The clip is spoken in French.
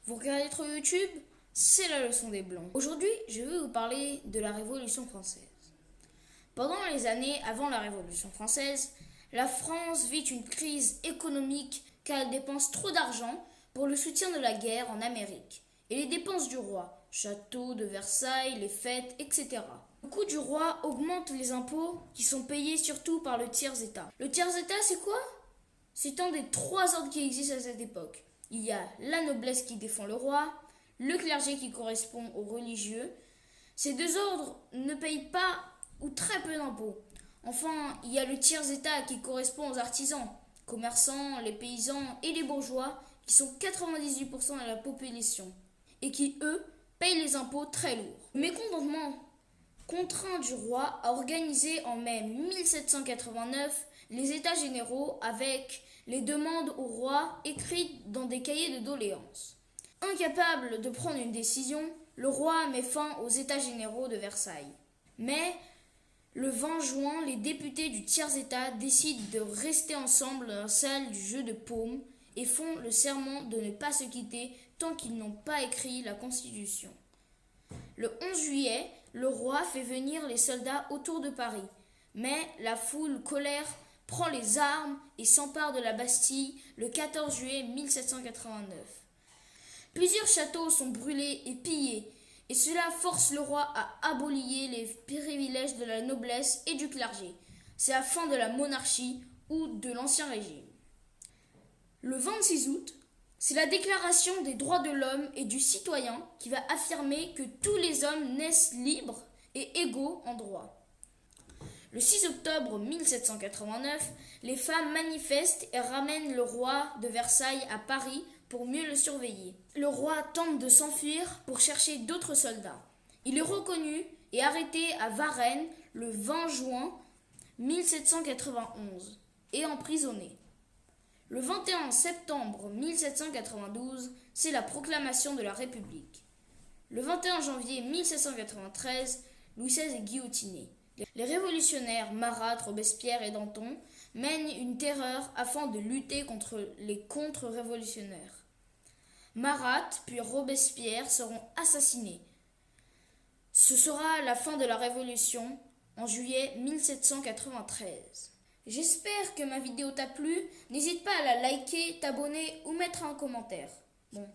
Vous regardez trop YouTube? C'est la leçon des Blancs. Aujourd'hui, je vais vous parler de la Révolution française. Pendant les années avant la Révolution française, la France vit une crise économique car elle dépense trop d'argent pour le soutien de la guerre en Amérique et les dépenses du roi, château de Versailles, les fêtes, etc. Le coût du roi augmente les impôts qui sont payés surtout par le tiers-état. Le tiers-état, c'est quoi? C'est un des trois ordres qui existent à cette époque. Il y a la noblesse qui défend le roi, le clergé qui correspond aux religieux. Ces deux ordres ne payent pas ou très peu d'impôts. Enfin, il y a le tiers-état qui correspond aux artisans, commerçants, les paysans et les bourgeois qui sont 98% de la population et qui, eux, payent les impôts très lourds. Le mécontentement contraint du roi a organisé en mai 1789 les États généraux avec les demandes au roi écrites dans des cahiers de doléances. Incapable de prendre une décision, le roi met fin aux États généraux de Versailles. Mais le 20 juin, les députés du tiers-État décident de rester ensemble dans la salle du jeu de paume et font le serment de ne pas se quitter tant qu'ils n'ont pas écrit la Constitution. Le 11 juillet, le roi fait venir les soldats autour de Paris, mais la foule colère prend les armes et s'empare de la Bastille le 14 juillet 1789. Plusieurs châteaux sont brûlés et pillés, et cela force le roi à abolir les privilèges de la noblesse et du clergé. C'est la fin de la monarchie ou de l'Ancien Régime. Le 26 août, c'est la Déclaration des droits de l'homme et du citoyen qui va affirmer que tous les hommes naissent libres et égaux en droit. Le 6 octobre 1789, les femmes manifestent et ramènent le roi de Versailles à Paris pour mieux le surveiller. Le roi tente de s'enfuir pour chercher d'autres soldats. Il est reconnu et arrêté à Varennes le 20 juin 1791 et emprisonné. Le 21 septembre 1792, c'est la proclamation de la République. Le 21 janvier 1793, Louis XVI est guillotiné. Les révolutionnaires Marat, Robespierre et Danton mènent une terreur afin de lutter contre les contre-révolutionnaires. Marat puis Robespierre seront assassinés. Ce sera la fin de la Révolution en juillet 1793. J'espère que ma vidéo t'a plu. N'hésite pas à la liker, t'abonner ou mettre un commentaire. Bon, ciao.